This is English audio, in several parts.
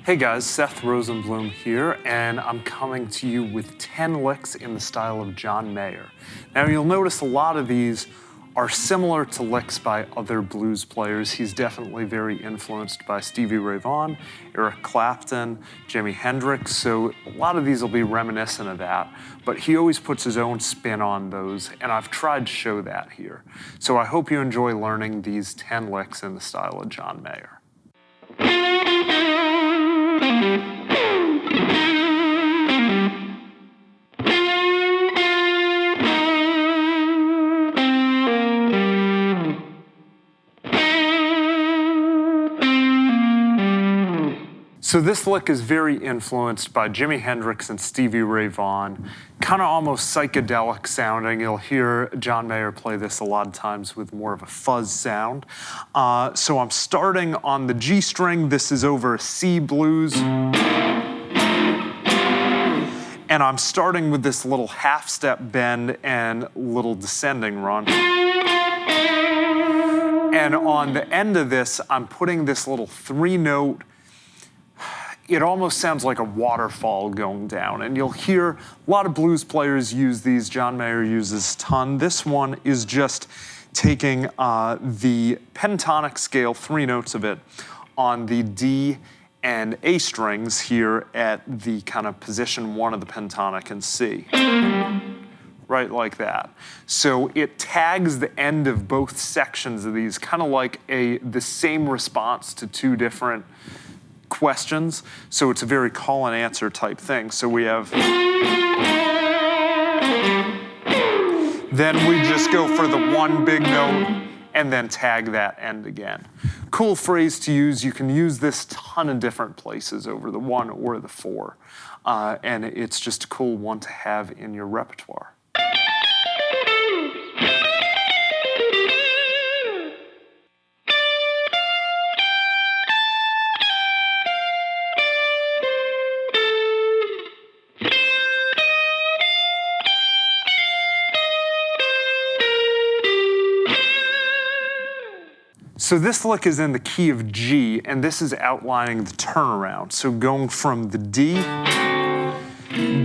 Hey guys, Seth Rosenblum here, and I'm coming to you with 10 licks in the style of John Mayer. Now you'll notice a lot of these are similar to licks by other blues players. He's definitely very influenced by Stevie Ray Vaughan, Eric Clapton, Jimi Hendrix, so a lot of these will be reminiscent of that, but he always puts his own spin on those, and I've tried to show that here. So I hope you enjoy learning these 10 licks in the style of John Mayer. So this lick is very influenced by Jimi Hendrix and Stevie Ray Vaughan, kind of almost psychedelic sounding. You'll hear John Mayer play this a lot of times with more of a fuzz sound. So I'm starting on the G string. This is over a C blues. And I'm starting with this little half step bend and little descending run. And on the end of this, I'm putting this little 3-note. It almost sounds like a waterfall going down, and you'll hear a lot of blues players use these. John Mayer uses a ton. This one is just taking the pentatonic scale, 3 notes of it, on the D and A strings here at the kind of position 1 of the pentatonic in C. Right like that. So it tags the end of both sections of these, kind of like the same response to 2 different questions, so it's a very call and answer type thing. So we have, then we just go for the 1 big note and then tag that end again. Cool phrase to use. You can use this ton of different places over the 1 or the 4, and it's just a cool one to have in your repertoire. So this lick is in the key of G, and this is outlining the turnaround. So going from the D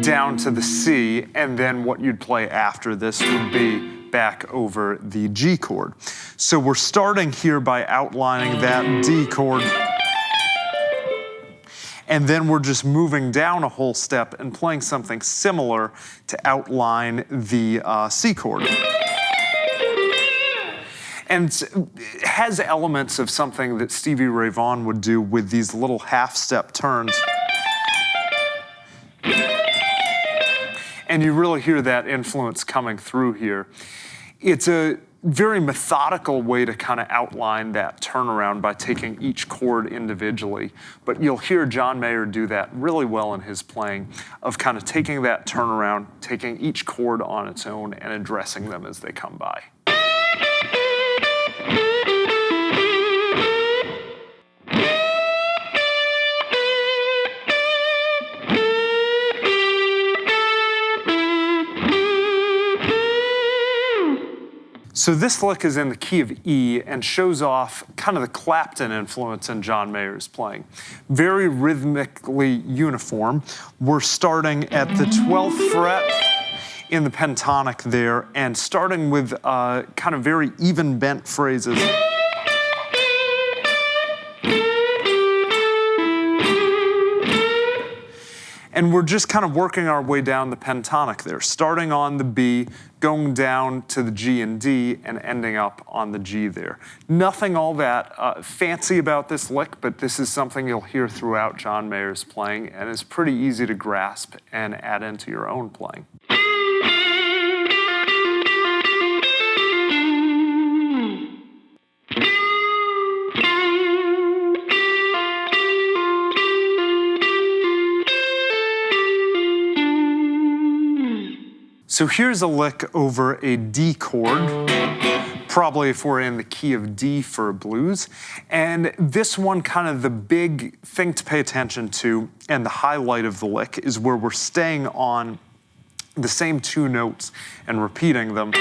down to the C, and then what you'd play after this would be back over the G chord. So we're starting here by outlining that D chord, and then we're just moving down a whole step and playing something similar to outline the C chord. And it has elements of something that Stevie Ray Vaughan would do with these little half-step turns. And you really hear that influence coming through here. It's a very methodical way to kind of outline that turnaround by taking each chord individually. But you'll hear John Mayer do that really well in his playing, of kind of taking that turnaround, taking each chord on its own and addressing them as they come by. So this lick is in the key of E and shows off kind of the Clapton influence in John Mayer's playing. Very rhythmically uniform. We're starting at the 12th fret in the pentatonic there, and starting with kind of very even bent phrases. And we're just kind of working our way down the pentatonic there, starting on the B, going down to the G and D, and ending up on the G there. Nothing all that fancy about this lick, but this is something you'll hear throughout John Mayer's playing, and is pretty easy to grasp and add into your own playing. So here's a lick over a D chord, probably if we're in the key of D for blues. And this one, kind of the big thing to pay attention to, and the highlight of the lick, is where we're staying on the same 2 notes and repeating them.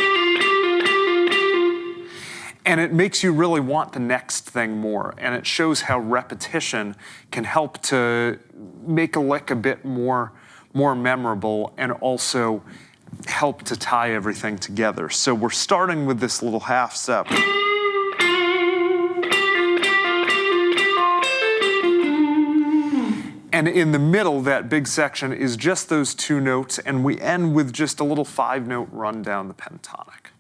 And it makes you really want the next thing more. And it shows how repetition can help to make a lick a bit more memorable and also help to tie everything together. So we're starting with this little half step. And in the middle, that big section is just those 2 notes, and we end with just a little 5-note run down the pentatonic.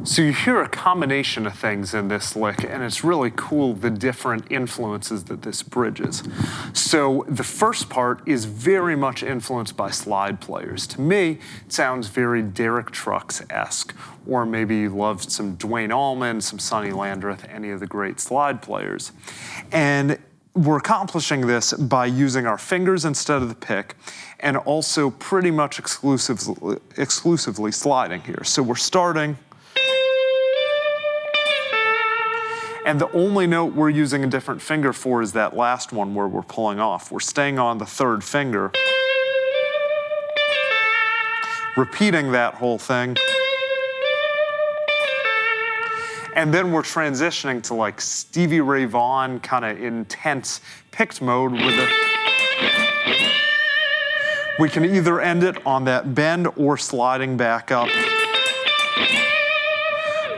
So you hear a combination of things in this lick, and it's really cool the different influences that this bridges. So the first part is very much influenced by slide players. To me, it sounds very Derek Trucks-esque, or maybe you loved some Duane Allman, some Sonny Landreth, any of the great slide players. And we're accomplishing this by using our fingers instead of the pick, and also pretty much exclusively sliding here. So we're starting, and the only note we're using a different finger for is that last one where we're pulling off. We're staying on the 3rd finger, repeating that whole thing, and then we're transitioning to like Stevie Ray Vaughan kind of intense picked mode with a... We can either end it on that bend or sliding back up.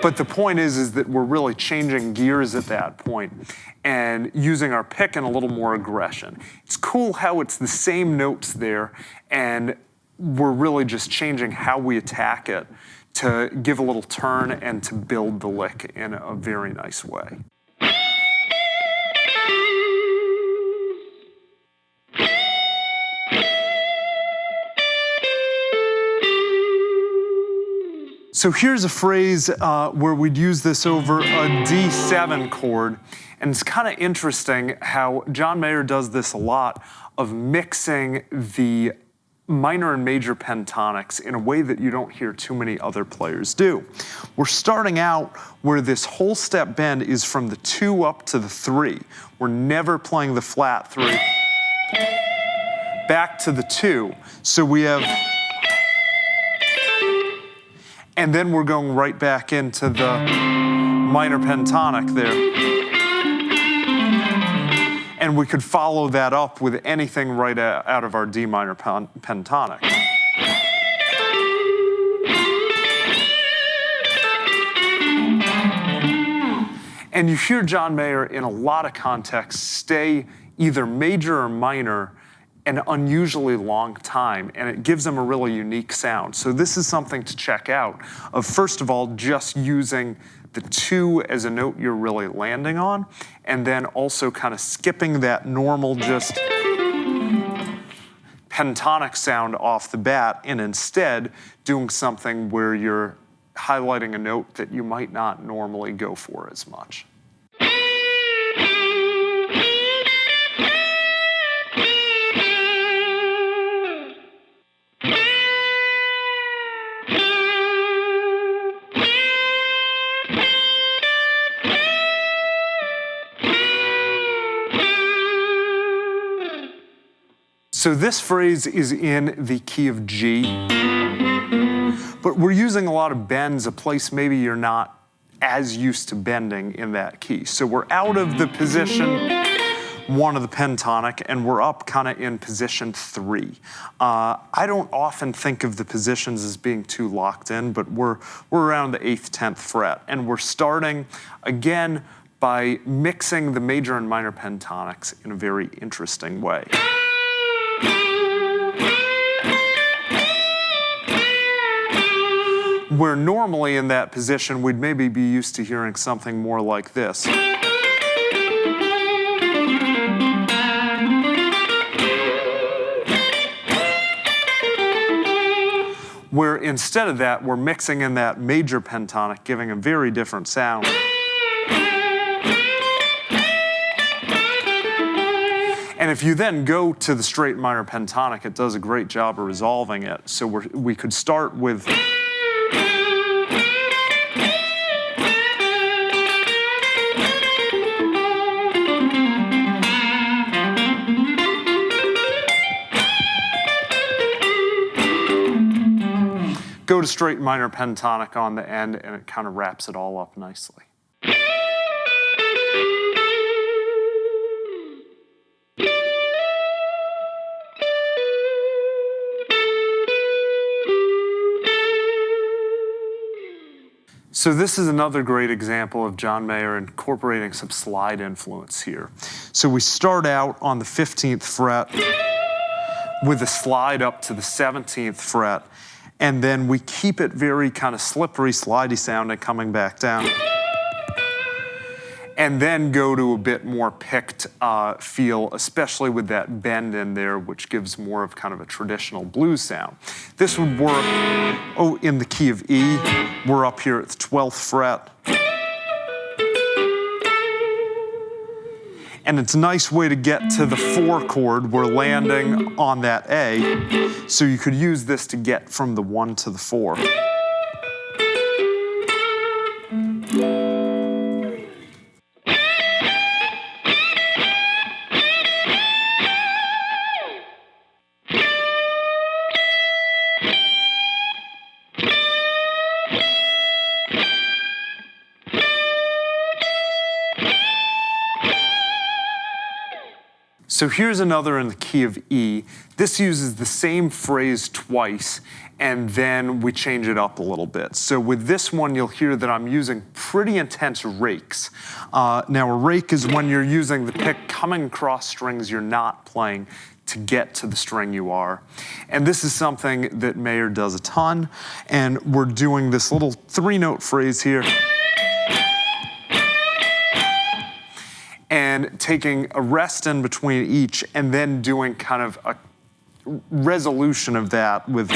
But the point is that we're really changing gears at that point and using our pick and a little more aggression. It's cool how it's the same notes there, and we're really just changing how we attack it to give a little turn and to build the lick in a very nice way. So here's a phrase where we'd use this over a D7 chord, and it's kind of interesting how John Mayer does this a lot of mixing the minor and major pentatonics in a way that you don't hear too many other players do. We're starting out where this whole step bend is from the 2 up to the 3. We're never playing the flat 3. Back to the 2. So we have... And then we're going right back into the minor pentatonic there. And we could follow that up with anything right out of our D minor pentatonic. And you hear John Mayer in a lot of contexts stay either major or minor an unusually long time, and it gives them a really unique sound. So this is something to check out of, first of all, just using the 2 as a note you're really landing on, and then also kind of skipping that normal just pentatonic sound off the bat, and instead doing something where you're highlighting a note that you might not normally go for as much. So this phrase is in the key of G, but we're using a lot of bends, a place maybe you're not as used to bending in that key. So we're out of the position 1 of the pentatonic, and we're up kind of in position 3. I don't often think of the positions as being too locked in, but we're around the 8th, 10th fret, and we're starting again by mixing the major and minor pentatonics in a very interesting way. Where normally in that position, we'd maybe be used to hearing something more like this. Where instead of that, we're mixing in that major pentatonic, giving a very different sound. And if you then go to the straight minor pentatonic, it does a great job of resolving it. So we could start with... Go to straight minor pentatonic on the end, and it kind of wraps it all up nicely. So this is another great example of John Mayer incorporating some slide influence here. So we start out on the 15th fret with a slide up to the 17th fret, and then we keep it very kind of slippery, slidey sounding, coming back down. And then go to a bit more picked feel, especially with that bend in there, which gives more of kind of a traditional blues sound. This would work, in the key of E. We're up here at the 12th fret. And it's a nice way to get to the 4 chord. We're landing on that A, so you could use this to get from the 1 to the 4. So here's another in the key of E. This uses the same phrase twice, and then we change it up a little bit. So with this one, you'll hear that I'm using pretty intense rakes. Now a rake is when you're using the pick coming across strings you're not playing to get to the string you are. And this is something that Mayer does a ton, and we're doing this little 3-note phrase here. And taking a rest in between each, and then doing kind of a resolution of that with...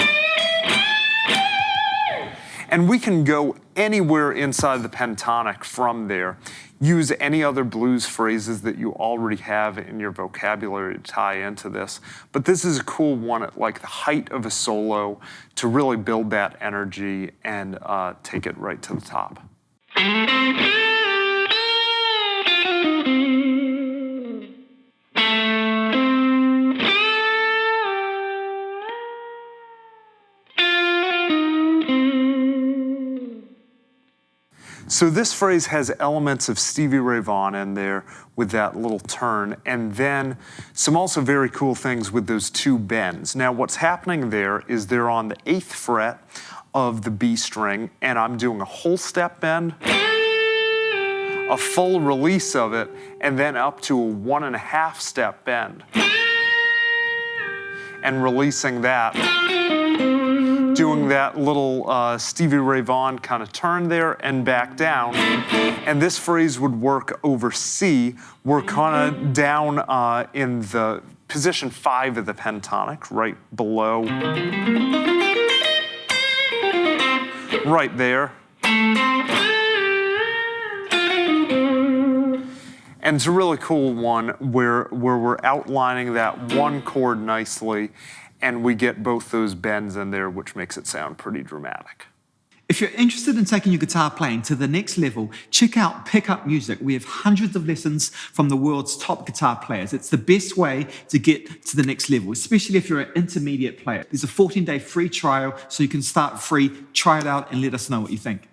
And we can go anywhere inside the pentatonic from there. Use any other blues phrases that you already have in your vocabulary to tie into this. But this is a cool one at like the height of a solo to really build that energy and take it right to the top. So this phrase has elements of Stevie Ray Vaughan in there with that little turn, and then some also very cool things with those 2 bends. Now what's happening there is they're on the 8th fret of the B string, and I'm doing a whole step bend, a full release of it, and then up to a 1.5 step bend. And releasing that, doing that little Stevie Ray Vaughan kind of turn there and back down. And this phrase would work over C. We're kind of down in the position 5 of the pentatonic, right below. Right there. And it's a really cool one where we're outlining that 1 chord nicely, and we get both those bends in there, which makes it sound pretty dramatic. If you're interested in taking your guitar playing to the next level, check out Pick Up Music. We have hundreds of lessons from the world's top guitar players. It's the best way to get to the next level, especially if you're an intermediate player. There's a 14-day free trial, so you can start free, try it out, and let us know what you think.